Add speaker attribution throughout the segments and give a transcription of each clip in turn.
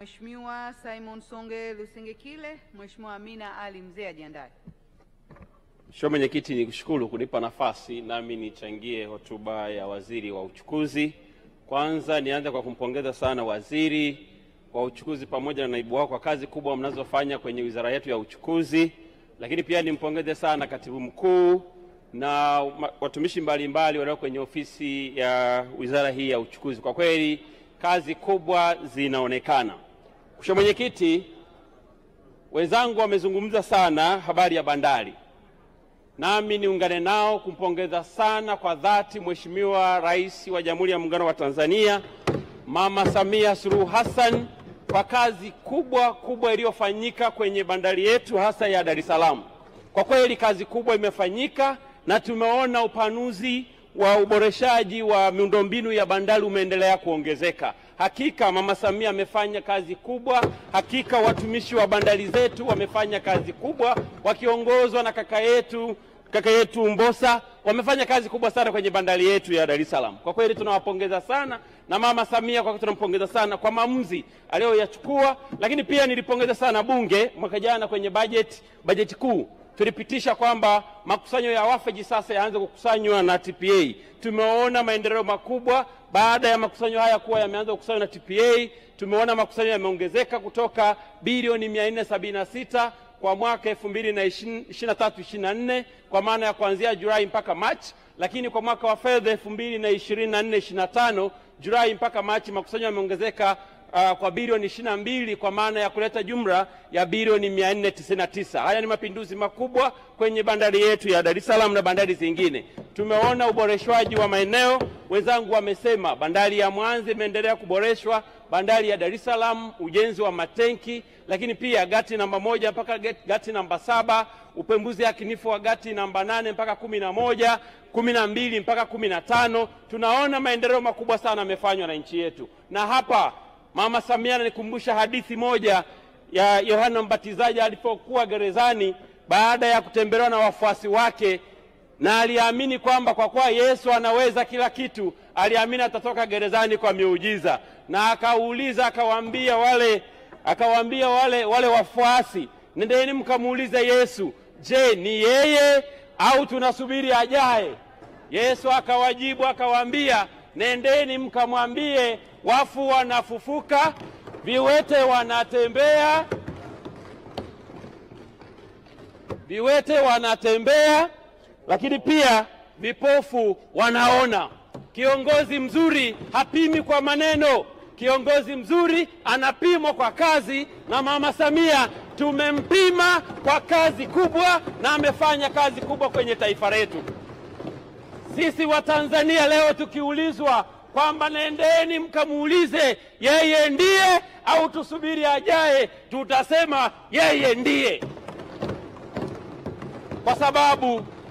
Speaker 1: Mheshimiwa Simon Songe Lusengekile. Mheshimiwa Amina Ali Mzee ajiandae.
Speaker 2: Mheshimiwa Mwenyekiti, nikushukuru kunipa nafasi nami nichangie hotuba ya Waziri wa Uchukuzi. Kwanza nianze kwa kumpongeza sana Waziri wa Uchukuzi pamoja na naibu wako kwa kazi kubwa mnazofanya kwenye wizara yetu ya uchukuzi. Lakini pia nimpongeze sana Katibu Mkuu na watumishi mbalimbali walio kwenye ofisi ya wizara hii ya uchukuzi. Kwa kweli kazi kubwa zinaonekana. Mheshimiwa Mwenyekiti, wenzangu wamezungumza sana habari ya bandari. Nami niungane nao kumpongeza sana kwa dhati Mheshimiwa Rais wa Jamhuri ya Muungano wa Tanzania Mama Samia Suluhu Hassan kwa kazi kubwa iliyofanyika kwenye bandari yetu hasa ya Dar es Salaam. Kwa kweli kazi kubwa imefanyika na tumeona upanuzi wa uboreshaji wa miundombinu ya bandari umeendelea kuongezeka. Hakika Mama Samia amefanya kazi kubwa, hakika watumishi wa bandari zetu wamefanya kazi kubwa wakiongozwa na kaka yetu Mbosa, wamefanya kazi kubwa sana kwenye bandari yetu ya Dar es Salaam. Kwa kweli tunawapongeza sana na Mama Samia, kwa kweli tunampongeza sana kwa maamuzi aliyoyachukua. Lakini pia nilipongeza sana Bunge mwaka jana kwenye bajeti kuu. Tulipitisha kwamba makusanyo ya wafeji sasa yaanze kukusanywa na TPA. Tumeona maendeleo makubwa baada ya makusanyo haya kuwa yameanza kukusanywa na TPA. Tumeona makusanyo yameongezeka kutoka bilioni 476 kwa mwaka 2023-24 kwa maana ya kuanzia Julai mpaka Machi, lakini kwa mwaka wa fedha 2024-25 Julai mpaka Machi makusanyo yameongezeka kwa bilioni 22 kwa maana ya kuleta jumla ya bilioni 499. Haya ni mapinduzi makubwa kwenye bandari yetu ya Dar es Salaam na bandari zingine. Tumeona uboreshwaji wa maeneo. Wenzangu wamesema bandari ya Mwanza imeendelea kuboreshwa, bandari ya Dar es Salaam ujenzi wa matenki, lakini pia gati namba 1 mpaka gati namba 7, upembuzi yakinifu wa gati namba 8 mpaka 11, 12 mpaka 15. Tunaona maendeleo makubwa sana yamefanywa na nchi yetu. Na hapa Mama Samia ananikumbusha hadithi moja ya Yohana Mbatizaji alipokuwa gerezani baada ya kutembelewa na wafuasi wake, na aliamini kwamba kwa kuwa Yesu anaweza kila kitu, aliamini atatoka gerezani kwa miujiza. Na akawaambia wale wafuasi, nendeni mkamuulize Yesu, je, ni yeye au tunasubiri ajaye? Yesu akawajibu akawaambia, nendeni mkamwambie wafu wanafufuka, viwete wanatembea, lakini pia vipofu wanaona. Kiongozi mzuri hapimi kwa maneno, kiongozi mzuri anapimwa kwa kazi, na Mama Samia tumempima kwa kazi kubwa na amefanya kazi kubwa kwenye taifa letu. Sisi wa Tanzania leo tukiulizwa kwamba nendeni mkamuulize yeye ndiye au tusubiri ajaye, tutasema yeye ndiye,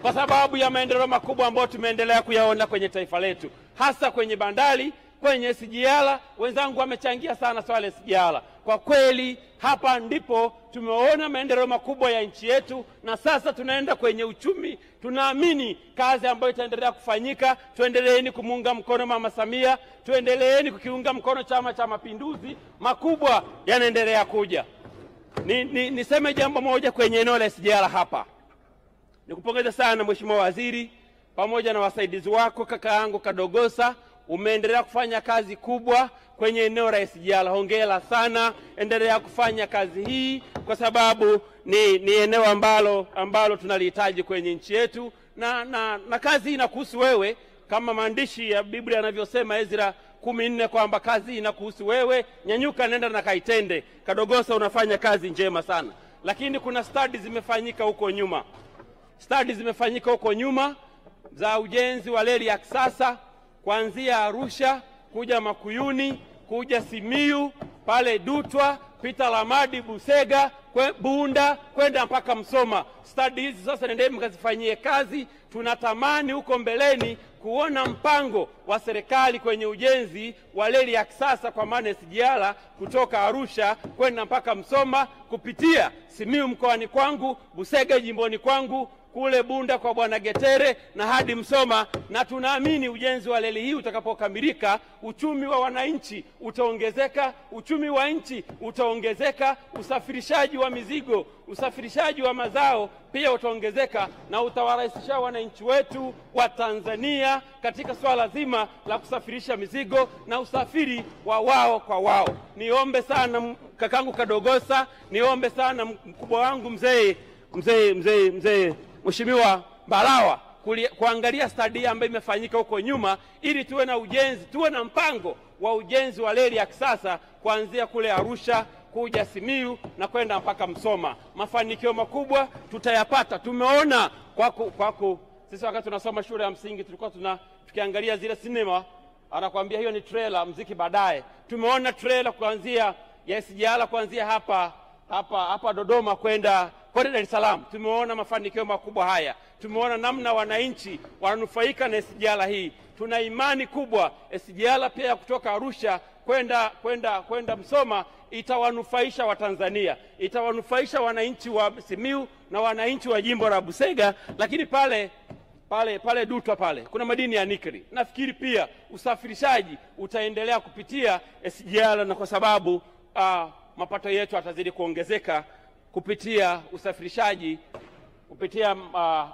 Speaker 2: kwa sababu ya maendeleo makubwa ambayo tumeendelea kuyaona kwenye taifa letu, hasa kwenye bandari, kwenye SGR. Wenzangu wamechangia sana swala la SGR. Kwa kweli hapa ndipo tumeona maendeleo makubwa ya nchi yetu, na sasa tunaenda kwenye uchumi. Tunaamini kazi ambayo itaendelea kufanyika. Tuendeleeni kumuunga mkono Mama Samia, tuendeleeni kukiunga mkono Chama cha Mapinduzi. Makubwa yanaendelea kuja. Niseme jambo moja kwenye eneo la SGR hapa. Nikupongeza sana Mheshimiwa Waziri pamoja na wasaidizi wako, kaka yangu Kadogosa. Umeendelea kufanya kazi kubwa kwenye eneo la SGR. Hongera sana, endelea kufanya kazi hii kwa sababu ni eneo ambalo tunalihitaji kwenye nchi yetu, na kazi inakuhusu wewe kama maandishi ya Biblia yanavyosema Ezra 14 kwamba kazi inakuhusu wewe. Nyanyuka, nenda na kaitende. Kadogosa, unafanya kazi njema sana. Lakini kuna studies zimefanyika huko nyuma za ujenzi wa reli ya kisasa kuanzia Arusha kuja Makuyuni, kuja Simiyu, pale Dutwa, pita Lamadi, Busega, Bunda, kwenda mpaka Msoma. Study hizi sasa nendeni mkazifanyie kazi. Tunatamani huko mbeleni kuona mpango wa serikali kwenye ujenzi wa reli ya kisasa kwa maana SGR kutoka Arusha kwenda mpaka Msoma, kupitia Simiyu mkoani kwangu, Busega jimboni kwangu, kule Bunda kwa Bwana Getere na hadi Msoma, na tunaamini ujenzi wa reli hii utakapokamilika, uchumi wa wananchi utaongezeka, uchumi wa nchi utaongezeka, usafirishaji wa mizigo, usafirishaji wa mazao pia utaongezeka, na utawarahisisha wananchi wetu wa Tanzania katika swala zima la kusafirisha mizigo na usafiri wa wao kwa wao. Niombe sana kakangu Kadogosa, niombe sana mkubwa wangu mzee Mheshimiwa Mbarawa kuangalia stadi ambayo imefanyika huko nyuma, ili tuwe na ujenzi, tuwe na mpango wa ujenzi wa reli ya kisasa kuanzia kule Arusha kuja Simiyu na kwenda mpaka Msoma. Mafanikio makubwa tutayapata. Tumeona kwako sisi wakati tunasoma shule ya msingi tulikuwa tukiangalia zile sinema, anakuambia hiyo ni trailer, mziki baadaye. Tumeona trailer kuanzia ya SGR kuanzia hapa Dodoma kwenda Dar es Salaam. Tumeona mafanikio makubwa haya. Tumeona namna wananchi wananufaika na SGR hii. Tuna imani kubwa SGR pia kutoka Arusha kwenda Msoma itawanufaisha Watanzania, itawanufaisha wananchi wa Simiyu na wananchi wa jimbo la Busega. Lakini pale Dutwa pale kuna madini ya nikeli. Nafikiri pia usafirishaji utaendelea kupitia SGR, na kwa sababu mapato yetu yatazidi kuongezeka kupitia usafirishaji, kupitia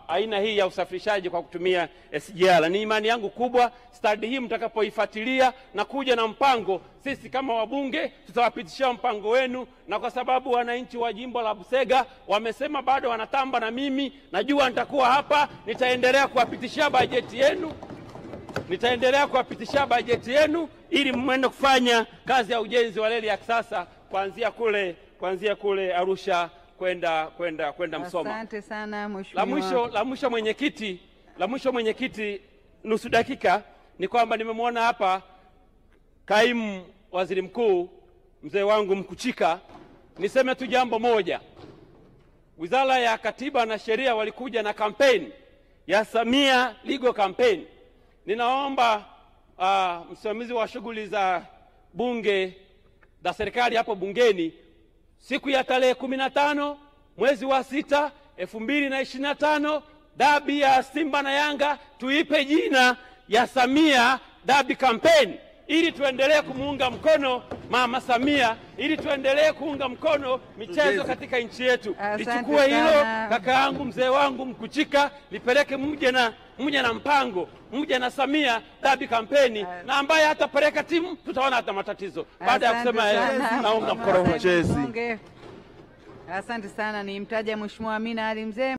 Speaker 2: aina hii ya usafirishaji kwa kutumia SGR. Ni imani yangu kubwa stadi hii mtakapoifuatilia na kuja na mpango, sisi kama wabunge tutawapitishia mpango wenu, na kwa sababu wananchi wa jimbo la Busega wamesema bado wanatamba na mimi, najua nitakuwa hapa, nitaendelea kuwapitishia bajeti yenu ili mwende kufanya kazi ya ujenzi wa reli ya kisasa kuanzia kule Arusha kwenda Msoma.
Speaker 1: Asante sana mheshimiwa.
Speaker 2: La mwisho mwenyekiti, nusu dakika, ni kwamba nimemwona hapa kaimu waziri mkuu mzee wangu Mkuchika. Niseme tu jambo moja. Wizara ya Katiba na Sheria walikuja na kampeni ya Samia Legal Campaign. Ninaomba msimamizi wa shughuli za bunge za serikali hapo bungeni, siku ya tarehe 15 mwezi wa 6 2025, dabi ya Simba na Yanga tuipe jina ya Samia Dabi Campaign, ili tuendelee kumuunga mkono Mama Samia, ili tuendelee kuunga mkono michezo katika nchi yetu. Lichukue hilo kaka yangu mzee wangu Mkuchika, lipeleke mje na mpango, mje na Samia Dabi Campaign, na ambaye hatapeleka timu tutaona hata matatizo. Baada ya kusema naunga mkono mchezo.
Speaker 1: Asante sana. Nimtaja Mheshimiwa Amina Ali Mzee.